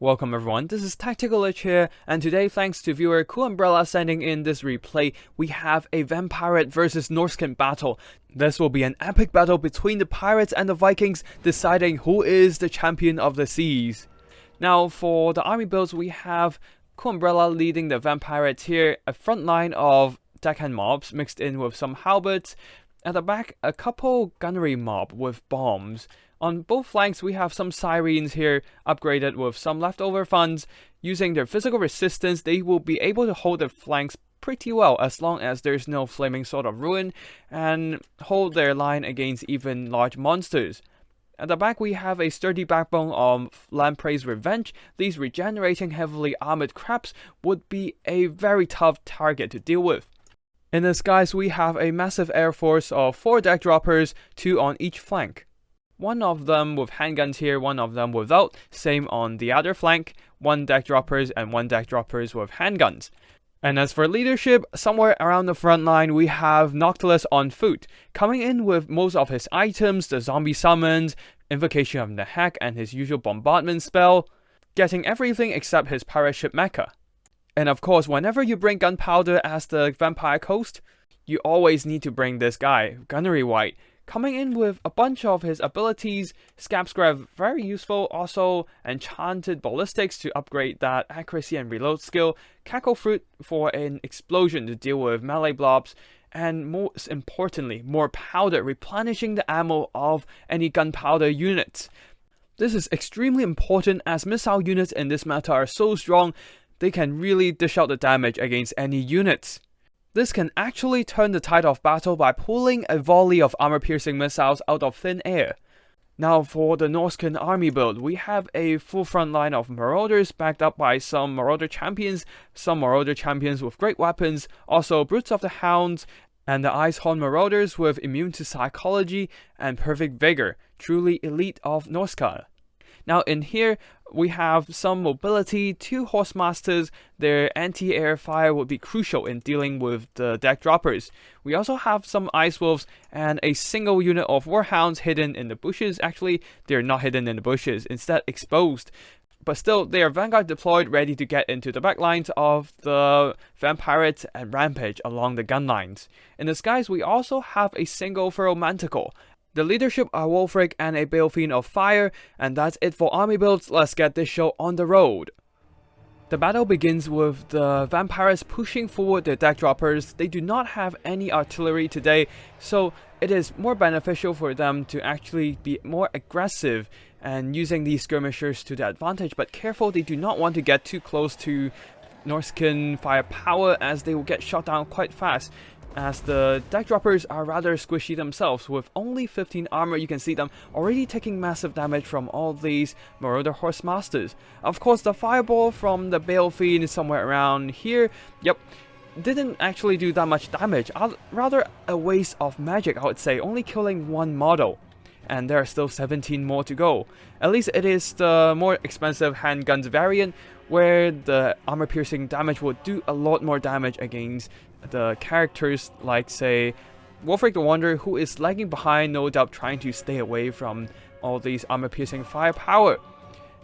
Welcome everyone, this is Tactical Lich here, and today thanks to viewer Cool Umbrella sending in this replay, we have a Vampire versus Norscan battle. This will be an epic battle between the pirates and the Vikings, deciding who is the champion of the seas. Now for the army builds, we have Cool Umbrella leading the Vampires here, a front line of deckhand mobs mixed in with some halberds. At the back, a couple gunnery mob with bombs. On both flanks, we have some sirens here, upgraded with some leftover funds. Using their physical resistance, they will be able to hold their flanks pretty well as long as there's no flaming sword of ruin, and hold their line against even large monsters. At the back, we have a sturdy backbone of Lamprey's Revenge. These regenerating heavily armored crabs would be a very tough target to deal with. In the skies, we have a massive air force of 4 deck droppers, 2 on each flank. One of them with handguns here, one of them without, same on the other flank, 1 deck droppers and 1 deck droppers with handguns. And as for leadership, somewhere around the front line we have Noctilus on foot, coming in with most of his items, the zombie summons, Invocation of the Hack and his usual bombardment spell, getting everything except his pirate ship mecha. And of course, whenever you bring Gunpowder as the vampire host, you always need to bring this guy, Gunnery Wight, coming in with a bunch of his abilities. Scab Scrap, very useful, also Enchanted Ballistics to upgrade that accuracy and reload skill, Cackle Fruit for an explosion to deal with melee blobs, and most importantly, more powder, replenishing the ammo of any gunpowder units. This is extremely important as missile units in this meta are so strong, they can really dish out the damage against any units. This can actually turn the tide of battle by pulling a volley of armor-piercing missiles out of thin air. Now for the Norscan army build, we have a full front line of marauders backed up by some marauder champions with great weapons, also brutes of the hounds, and the Icehorn marauders with immune to psychology and perfect vigor, truly elite of Norsca. Now in here, we have some mobility, 2 horse masters. Their anti-air fire would be crucial in dealing with the deck droppers. We also have some ice wolves and a single unit of warhounds hidden in the bushes. Actually, they're not hidden in the bushes, instead exposed. But still, they are vanguard deployed, ready to get into the backlines of the vampires and rampage along the gun lines. In the skies, we also have a single Furrow Manticore. The leadership are Wolfric and a Balefiend of Fire, and that's it for army builds. Let's get this show on the road. The battle begins with the vampires pushing forward their deck droppers. They do not have any artillery today, so it is more beneficial for them to actually be more aggressive and using these skirmishers to their advantage, but careful, they do not want to get too close to Norscan firepower as they will get shot down quite fast, as the deck droppers are rather squishy themselves. With only 15 armor, you can see them already taking massive damage from all these marauder horse masters. Of course, the fireball from the Balefiend is somewhere around here. Yep, didn't actually do that much damage, rather a waste of magic, I would say, only killing 1 model. And there are still 17 more to go. At least it is the more expensive handguns variant, where the armor-piercing damage will do a lot more damage against the characters like, say, Wolfric the Wanderer, who is lagging behind, no doubt trying to stay away from all these armor-piercing firepower.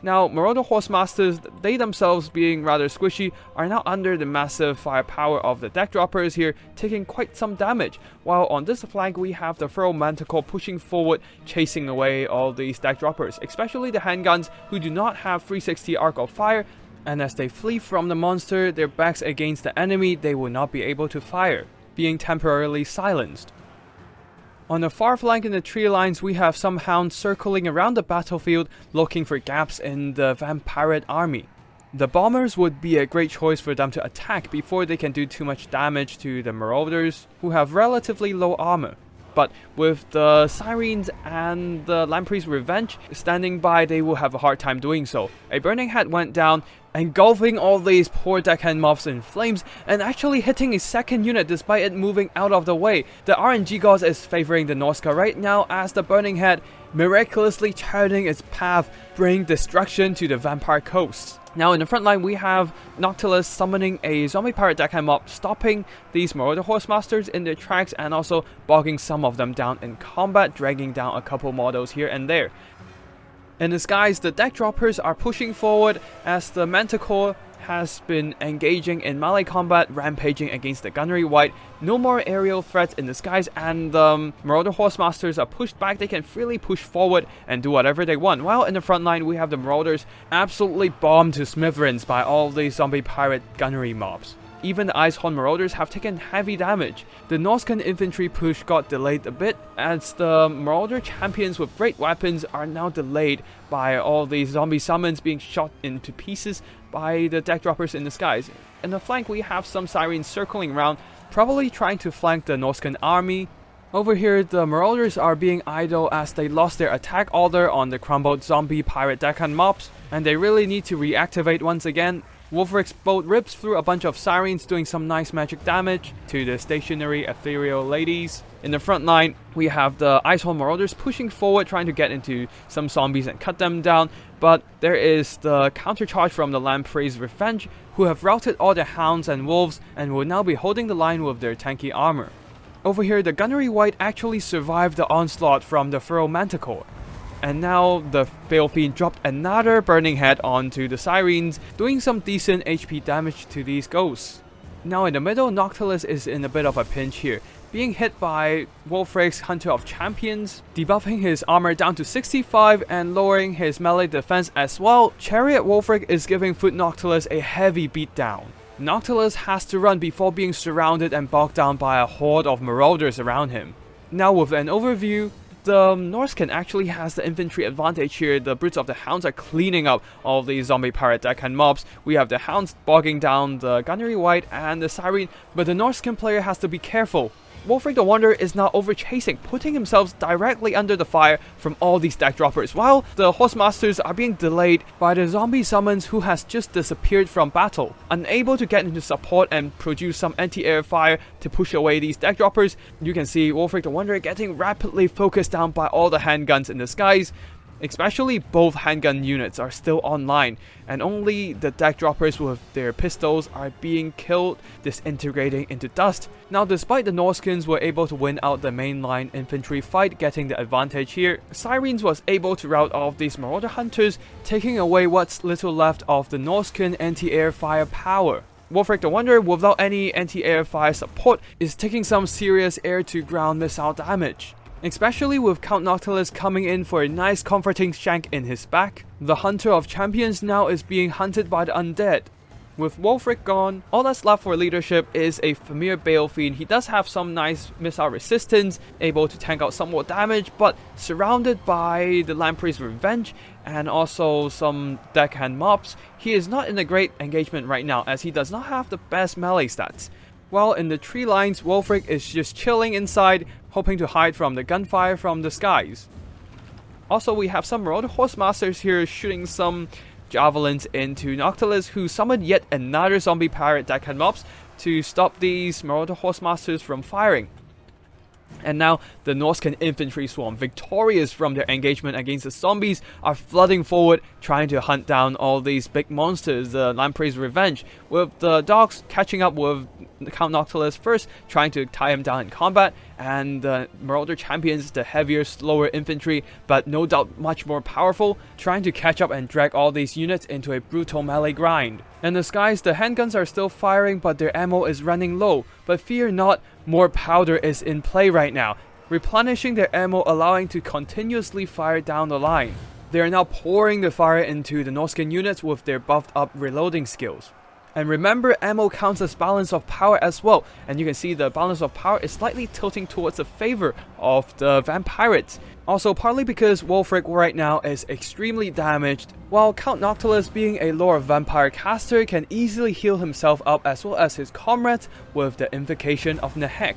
Now, Marauder Horsemasters, they themselves being rather squishy, are now under the massive firepower of the deck droppers here, taking quite some damage, while on this flank we have the Furrow Manticore pushing forward, chasing away all these deck droppers, especially the handguns who do not have 360 arc of fire, and as they flee from the monster, their backs against the enemy, they will not be able to fire, being temporarily silenced. On the far flank in the tree lines, we have some hounds circling around the battlefield looking for gaps in the vampire army. The bombers would be a great choice for them to attack before they can do too much damage to the marauders, who have relatively low armor. But with the sirens and the Lamprey's Revenge standing by, they will have a hard time doing so. A burning head went down, engulfing all these poor deckhand mobs in flames and actually hitting a second unit despite it moving out of the way. The RNG gods is favoring the Norsca right now as the burning head miraculously charting its path, bringing destruction to the vampire coast. Now in the front line, we have Noctilus summoning a zombie pirate deckhand mob, stopping these marauder horsemasters in their tracks and also bogging some of them down in combat, dragging down a couple models here and there. In the skies, the deck droppers are pushing forward as the Manticore has been engaging in melee combat, rampaging against the Gunnery Wight. No more aerial threats in the skies, and the Marauder Horsemasters are pushed back. They can freely push forward and do whatever they want. While in the front line, we have the Marauders absolutely bombed to smithereens by all these zombie pirate gunnery mobs. Even the Icehorn Marauders have taken heavy damage. The Norscan infantry push got delayed a bit, as the Marauder champions with great weapons are now delayed by all these zombie summons being shot into pieces by the deck droppers in the skies. In the flank, we have some Sirens circling around, probably trying to flank the Norscan army. Over here, the Marauders are being idle as they lost their attack order on the crumbled zombie pirate deckhand mobs, and they really need to reactivate once again. Wolfric's bolt rips through a bunch of Sirens, doing some nice magic damage to the stationary ethereal ladies. In the front line, we have the Icehorn Marauders pushing forward, trying to get into some zombies and cut them down, but there is the countercharge from the Lamprey's Revenge, who have routed all the hounds and wolves and will now be holding the line with their tanky armor. Over here, the Gunnery Wight actually survived the onslaught from the Feral Manticore. And now the Balefiend dropped another Burning Head onto the Sirens, doing some decent HP damage to these ghosts. Now in the middle, Noctilus is in a bit of a pinch here, being hit by Wolfric's Hunter of Champions, debuffing his armor down to 65 and lowering his melee defense as well. Chariot Wolfric is giving Foot Noctilus a heavy beatdown. Noctilus has to run before being surrounded and bogged down by a horde of marauders around him. Now with an overview, the Norscan actually has the infantry advantage here. The Brutes of the Hounds are cleaning up all these zombie pirate deckhand mobs. We have the Hounds bogging down the Gunnery Wight and the Siren, but the Norscan player has to be careful. Wolfric the Wanderer is now overchasing, putting himself directly under the fire from all these deck droppers, while the Horsemasters are being delayed by the zombie summons who has just disappeared from battle. Unable to get into support and produce some anti-air fire to push away these deck droppers, you can see Wolfric the Wanderer getting rapidly focused down by all the handguns in the skies. Especially both handgun units are still online, and only the deck droppers with their pistols are being killed, disintegrating into dust. Now despite the Norscans were able to win out the mainline infantry fight, getting the advantage here, Sirens was able to rout off these Marauder Hunters, taking away what's little left of the Norscan anti-air fire power. Wolfric the Wanderer, without any anti-air fire support, is taking some serious air-to-ground missile damage. Especially with Count Noctilus coming in for a nice comforting shank in his back. The Hunter of Champions now is being hunted by the undead. With Wolfric gone, all that's left for leadership is a familiar Balefiend. He does have some nice missile resistance, able to tank out some more damage, but surrounded by the Lamprey's Revenge and also some deckhand mobs, he is not in a great engagement right now as he does not have the best melee stats. While in the tree lines, Wolfric is just chilling inside, hoping to hide from the gunfire from the skies. Also, we have some Marauder Horsemasters here shooting some javelins into Noctilus, who summoned yet another zombie pirate deckhand mobs to stop these Marauder Horsemasters from firing. And now the Norscan infantry swarm, victorious from their engagement against the zombies, are flooding forward, trying to hunt down all these big monsters, the Lamprey's Revenge, with the dogs catching up with Count Noctilus first, trying to tie him down in combat, and the Marauder Champions, the heavier, slower infantry, but no doubt much more powerful, trying to catch up and drag all these units into a brutal melee grind. In the skies, the handguns are still firing, but their ammo is running low. But fear not, more powder is in play right now, replenishing their ammo, allowing to continuously fire down the line. They are now pouring the fire into the Norscan units with their buffed up reloading skills. And remember, ammo counts as balance of power as well, and you can see the balance of power is slightly tilting towards the favor of the vampires. Also, partly because Wolfric right now is extremely damaged, while Count Noctilus, being a lore vampire caster, can easily heal himself up as well as his comrades with the invocation of Nehek.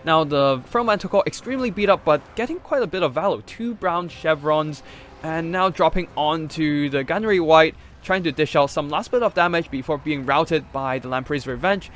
Now the Feral Manticore extremely beat up, but getting quite a bit of value, 2 brown chevrons, and now dropping onto the Gunnery Wight, trying to dish out some last bit of damage before being routed by the Lamprey's Revenge.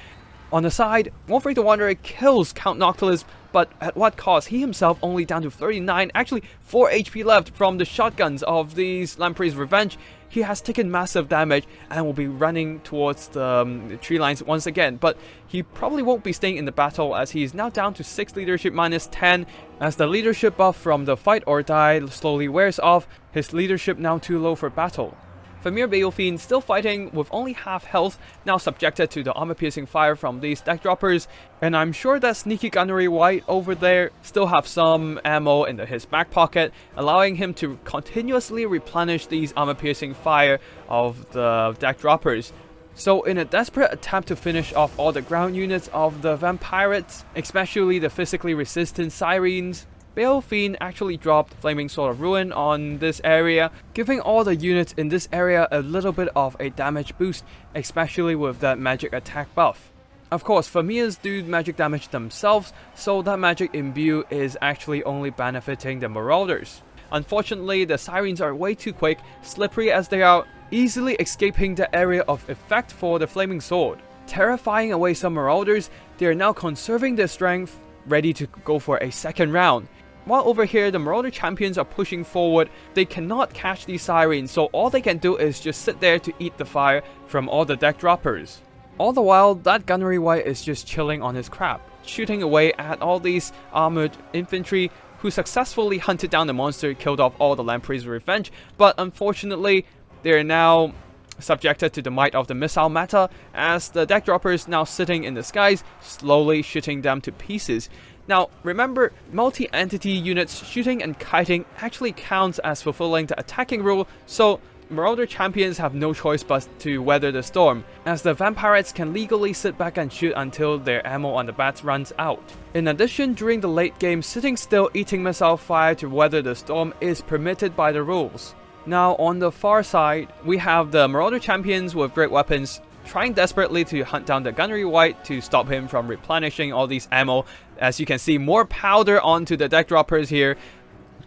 On the side, Wolfric the Wanderer kills Count Noctilus, but at what cost? He himself only down to 39, actually 4 HP left from the shotguns of these Lamprey's Revenge. he has taken massive damage and will be running towards the tree lines once again. But he probably won't be staying in the battle, as he is now down to 6 leadership minus 10. As the leadership buff from the fight or die slowly wears off, his leadership now too low for battle. Famir Balefin still fighting with only half health, now subjected to the armor-piercing fire from these deck droppers, and I'm sure that sneaky Gunnery Wight over there still have some ammo in his back pocket, allowing him to continuously replenish these armor-piercing fire of the deck droppers. So in a desperate attempt to finish off all the ground units of the vampires, especially the physically resistant sirens, Balefin actually dropped Flaming Sword of Ruin on this area, giving all the units in this area a little bit of a damage boost, especially with that magic attack buff. Of course, Famirs do magic damage themselves, so that magic imbue is actually only benefiting the Marauders. Unfortunately, the Sirens are way too quick, slippery as they are, easily escaping the area of effect for the Flaming Sword. Terrifying away some Marauders, they are now conserving their strength, ready to go for a second round. While over here, the Marauder champions are pushing forward, they cannot catch these Sirens, so all they can do is just sit there to eat the fire from all the deck droppers. All the while, that Gunnery Wight is just chilling on his crab, shooting away at all these armored infantry who successfully hunted down the monster, killed off all the Lamprey's revenge, but unfortunately, they are now subjected to the might of the missile meta, as the deck droppers now sitting in the skies, slowly shooting them to pieces. Now, remember, multi-entity units shooting and kiting actually counts as fulfilling the attacking rule, so Marauder champions have no choice but to weather the storm, as the vampires can legally sit back and shoot until their ammo on the bats runs out. In addition, during the late game, sitting still eating missile fire to weather the storm is permitted by the rules. Now, on the far side, we have the Marauder champions with great weapons, trying desperately to hunt down the Gunnery Wight to stop him from replenishing all these ammo. As you can see, more powder onto the deck droppers here,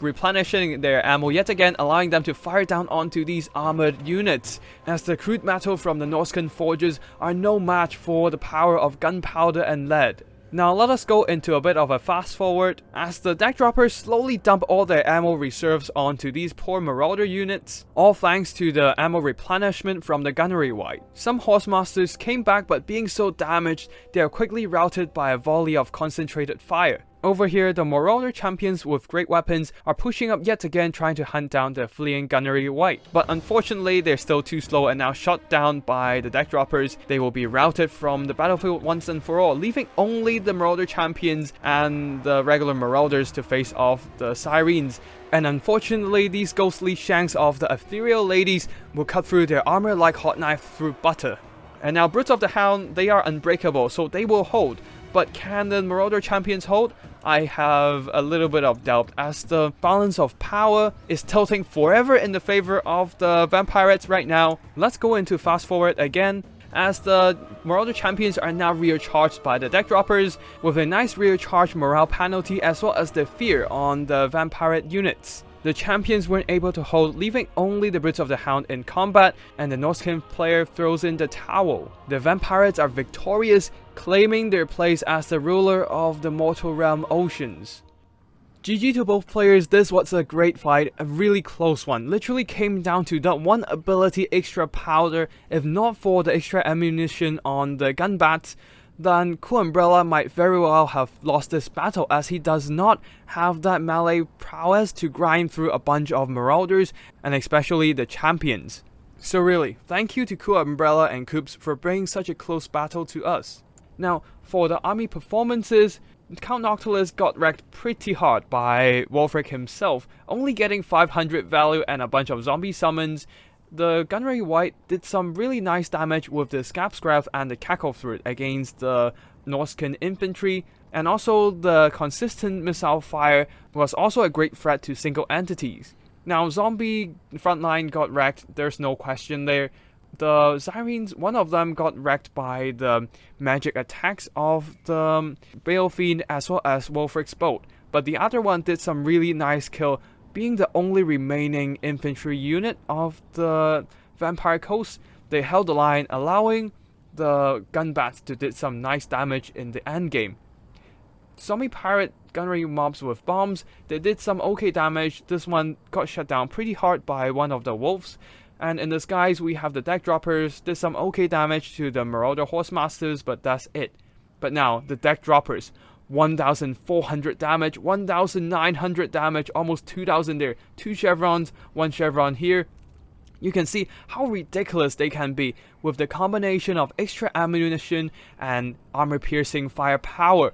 replenishing their ammo yet again, allowing them to fire down onto these armored units, as the crude metal from the Norscan forges are no match for the power of gunpowder and lead. Now let us go into a bit of a fast forward, as the deck droppers slowly dump all their ammo reserves onto these poor Marauder units, all thanks to the ammo replenishment from the Gunnery Wight. Some Horsemasters came back, but being so damaged, they are quickly routed by a volley of concentrated fire. Over here, the Marauder champions with great weapons are pushing up yet again, trying to hunt down the fleeing Gunnery Wight. But unfortunately, they're still too slow and now shot down by the deck droppers. They will be routed from the battlefield once and for all, leaving only the Marauder champions and the regular Marauders to face off the Sirens. And unfortunately, these ghostly shanks of the ethereal ladies will cut through their armor like hot knife through butter. And now Brutes of the Hound, they are unbreakable, so they will hold. But can the Marauder champions hold? I have a little bit of doubt, as the balance of power is tilting forever in the favor of the vampires right now. Let's go into fast forward again, as the Marauder champions are now rear charged by the deck droppers with a nice rear charge morale penalty, as well as the fear on the vampire units. The champions weren't able to hold, leaving only the Brutes of the Hound in combat, and the Norscan player throws in the towel. The vampires are victorious, claiming their place as the ruler of the mortal realm oceans. GG to both players. This was a great fight, a really close one. Literally came down to that one ability extra powder. If not for the extra ammunition on the gun bats, then Cool Umbrella might very well have lost this battle, as he does not have that melee prowess to grind through a bunch of Marauders, and especially the champions. So really, thank you to Cool Umbrella and Coops for bringing such a close battle to us. Now, for the army performances, Count Noctilus got wrecked pretty hard by Wolfric himself, only getting 500 value and a bunch of zombie summons. The Gunnery Wight did some really nice damage with the Scabscraft and the Cacklethroat against the Norscan infantry, and also the consistent missile fire was also a great threat to single entities. Now, zombie frontline got wrecked, there's no question there. The Sirens, one of them got wrecked by the magic attacks of the Balefin as well as Wolfric's bolt, but the other one did some really nice kill, being the only remaining infantry unit of the Vampire Coast. They held the line, allowing the gunbats to did some nice damage in the endgame. Zombie pirate gunnery mobs with bombs, they did some okay damage. This one got shut down pretty hard by one of the wolves. And in the skies, we have the deck droppers, did some okay damage to the Marauder Horsemasters, but that's it. But now, the deck droppers, 1,400 damage, 1,900 damage, almost 2,000 there. 2 chevrons, 1 chevron here. You can see how ridiculous they can be with the combination of extra ammunition and armor-piercing firepower.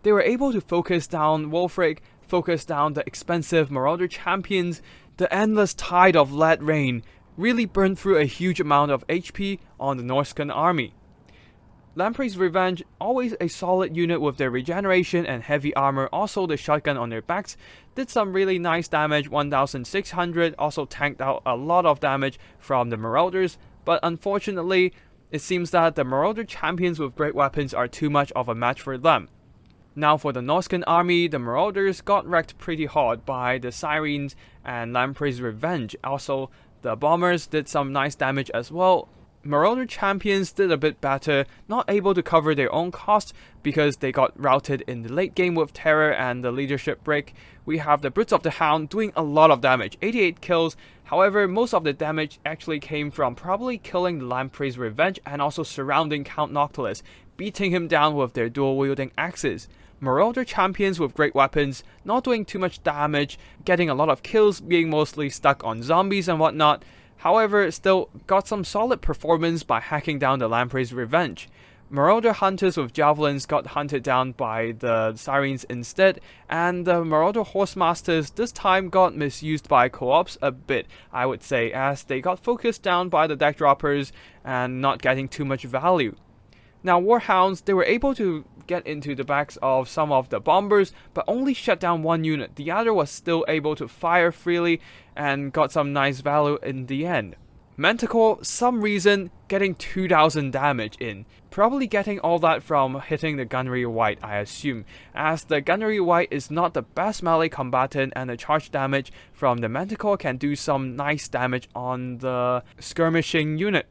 They were able to focus down Wolfric, focus down the expensive Marauder champions. The endless tide of lead rain really burned through a huge amount of HP on the Norscan army. Lamprey's Revenge, always a solid unit with their regeneration and heavy armor, also the shotgun on their backs, did some really nice damage, 1,600, also tanked out a lot of damage from the Marauders, but unfortunately, it seems that the Marauder champions with great weapons are too much of a match for them. Now for the Norscan army, the Marauders got wrecked pretty hard by the Sirens and Lamprey's Revenge. Also, the Bombers did some nice damage as well. Marauder champions did a bit better, not able to cover their own cost because they got routed in the late game with Terror and the leadership break. We have the Brutes of the Hound doing a lot of damage, 88 kills. However, most of the damage actually came from probably killing the Lamprey's Revenge and also surrounding Count Noctilus, beating him down with their dual-wielding axes. Marauder champions with great weapons, not doing too much damage, getting a lot of kills, being mostly stuck on zombies and whatnot. However, still got some solid performance by hacking down the Lamprey's Revenge. Marauder hunters with javelins got hunted down by the Sirens instead, and the Marauder Horsemasters this time got misused by co-ops a bit, I would say, as they got focused down by the deck droppers and not getting too much value. Now Warhounds, they were able to get into the backs of some of the bombers, but only shut down one unit. The other was still able to fire freely and got some nice value in the end. Manticore, some reason, getting 2,000 damage in. Probably getting all that from hitting the Gunnery Wight, I assume, as the Gunnery Wight is not the best melee combatant and the charge damage from the Manticore can do some nice damage on the skirmishing unit.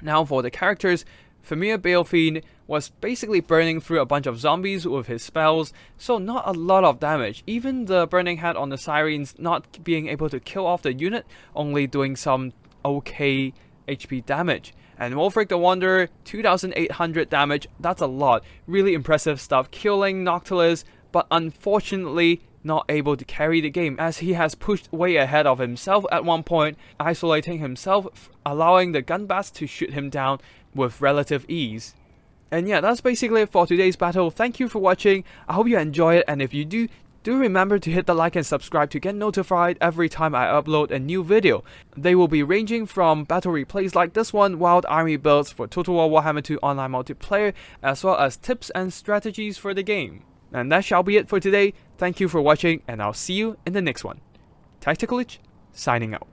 Now for the characters, Famir Balefiend was basically burning through a bunch of zombies with his spells, so not a lot of damage. Even the Burning Head on the Sirens not being able to kill off the unit, only doing some okay HP damage. And Wolfric the Wanderer, 2,800 damage, that's a lot. Really impressive stuff, killing Noctilus, but unfortunately not able to carry the game as he has pushed way ahead of himself at one point, isolating himself, allowing the gunbats to shoot him down with relative ease. And yeah, that's basically it for today's battle. Thank you for watching. I hope you enjoy it, and if you do remember to hit the like and subscribe to get notified every time I upload a new video. They will be ranging from battle replays like this one, wild army builds for Total War Warhammer 2 online multiplayer, as well as tips and strategies for the game. And that shall be it for today. Thank you for watching, and I'll see you in the next one. Tactical Lich, signing out.